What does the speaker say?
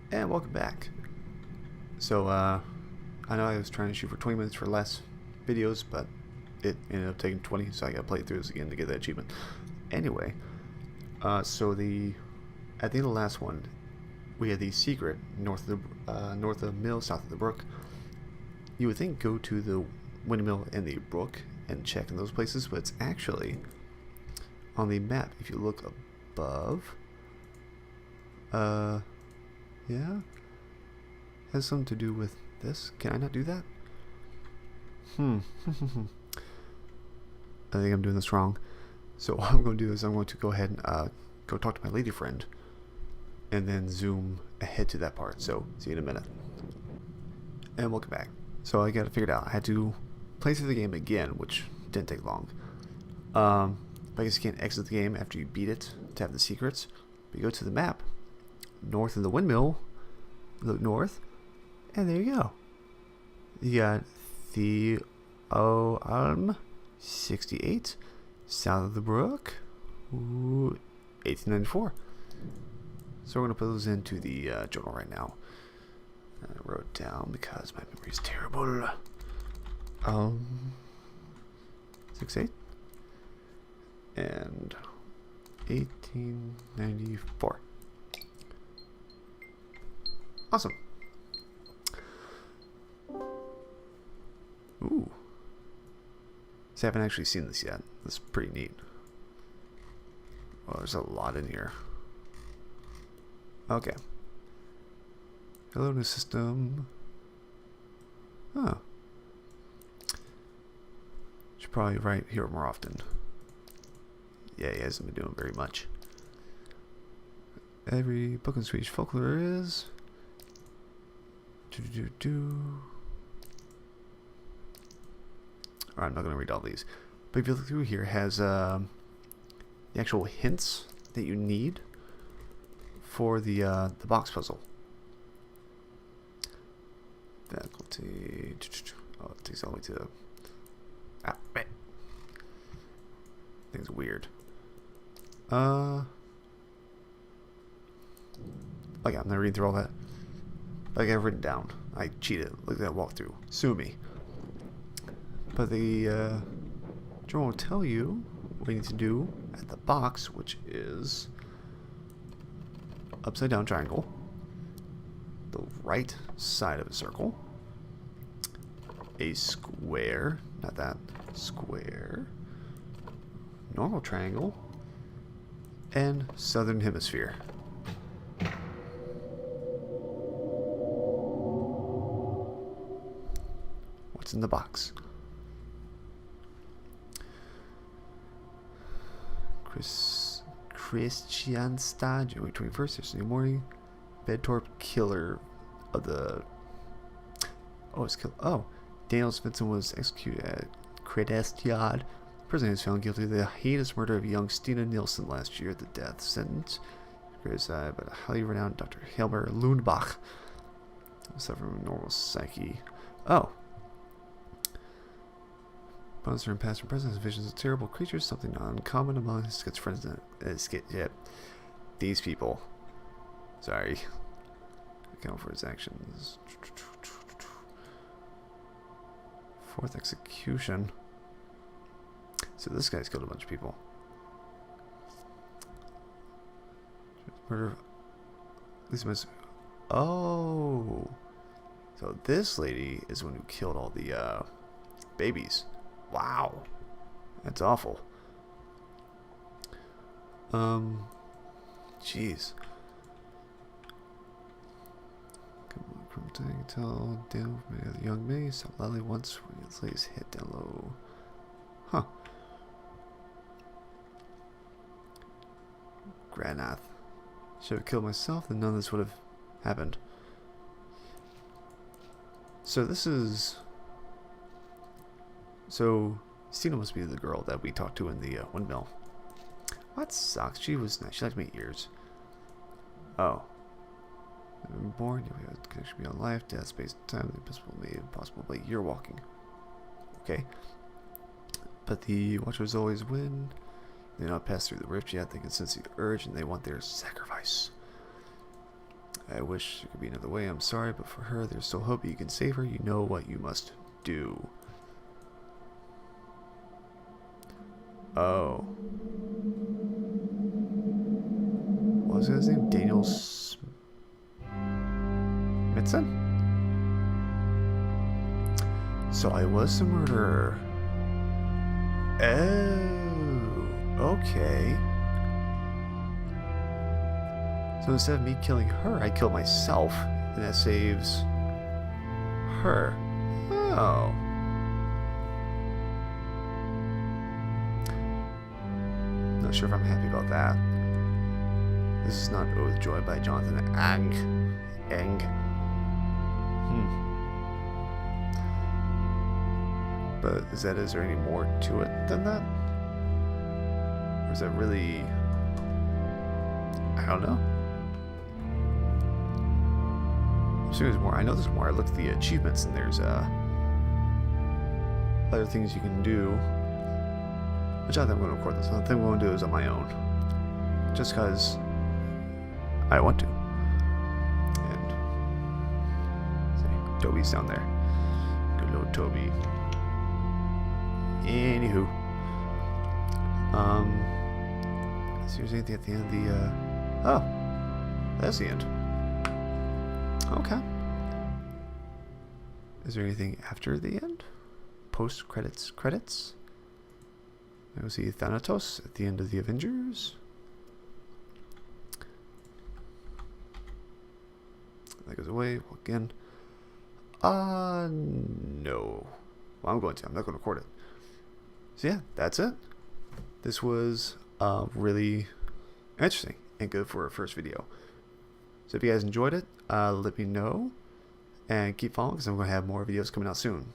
And welcome back. So, I know I was trying to shoot for 20 minutes for less videos, but it ended up taking 20, so I gotta play through this again to get that achievement. Anyway, so at the end of the last one, we had the secret north of the mill, south of the brook. You would think go to the windmill and the brook and check in those places, but it's actually on the map. If you look above, yeah, has something to do with this. Can I not do that? I think I'm doing this wrong. So what I'm going to do is I'm going to go ahead and go talk to my lady friend, and then zoom ahead to that part. So see you in a minute. And welcome back. So I got it figured out. I had to play through the game again, which didn't take long. But I guess you can't exit the game after you beat it to have the secrets. But you go to the map, north of the windmill, look north, and there you go. You got the Alm 68, south of the brook, 1894. So we're going to put those into the journal right now. I wrote down because my memory is terrible. 68 and 1894. Awesome. Ooh. See, I haven't actually seen this yet. This is pretty neat. Well, there's a lot in here. Okay. Hello, new system. Huh. Should probably write here more often. Yeah, he hasn't been doing very much. Every book in Swedish folklore is... Alright, I'm not going to read all these. But if you look through here, it has the actual hints that you need for the box puzzle. Faculty. Oh, it takes all the way to... Ah, man. Thing's weird. Okay, I'm not reading through all that. Like I've written down. I cheated. Look at that walkthrough. Sue me. But the journal will tell you what you need to do at the box, which is upside down triangle, the right side of a circle, a square, not that, square, normal triangle, and southern hemisphere. What's in the box? Christianstad, January 21st, yesterday morning. Bedtorp killer of the... Oh, it's killed. Oh, Daniel Svensson was executed at Kredestjad. The prisoner is found guilty of the heinous murder of young Stina Nilsson last year. The death sentence criticized by the highly renowned Dr. Helmer Lundbach, suffering from normal psyche. Oh. Monster in past and present visions of terrible creatures, something not uncommon among his schizophrenic. Yeah, these people. Sorry. Account for his actions. Fourth execution. So this guy's killed a bunch of people. Murder. This was. Oh. So this lady is the one who killed all the babies. Wow, that's awful. Jeez. Tell down from the young May. Saw Lally once when he laid his head down low. Huh. Granath. Should have killed myself, then none of this would have happened. So this is. So, Stina must be the girl that we talked to in the windmill. What sucks? She was nice. She liked my ears. Oh. Born, you have a connection beyond life, death, space, time, the impossible made impossible by you're walking. Okay. But the Watchers always win. They do not pass through the rift yet. They can sense the urge and they want their sacrifice. I wish there could be another way. I'm sorry, but for her, there's still hope. You can save her. You know what you must do. Oh. What was his name? Daniel Smithson? So I was the murderer. Oh, okay. So instead of me killing her, I kill myself, and that saves her. Oh. Not sure if I'm happy about that. This is not Oath Joy by Jonathan Eng. But is there any more to it than that? Or is that really... I don't know. I'm sure there's more. I know there's more. I looked at the achievements and there's other things you can do. Which I think I'm going to record this. The thing I'm going to do is on my own. Just because I want to. And see, Toby's down there. Good old Toby. Anywho. Is there anything at the end of the oh. That's the end. Okay. Is there anything after the end? Post credits credits? I go see Thanatos at the end of the Avengers. That goes away. Walk in. No. Well, I'm not going to record it. So yeah, that's it. This was really interesting and good for a first video. So if you guys enjoyed it, let me know and keep following because I'm going to have more videos coming out soon.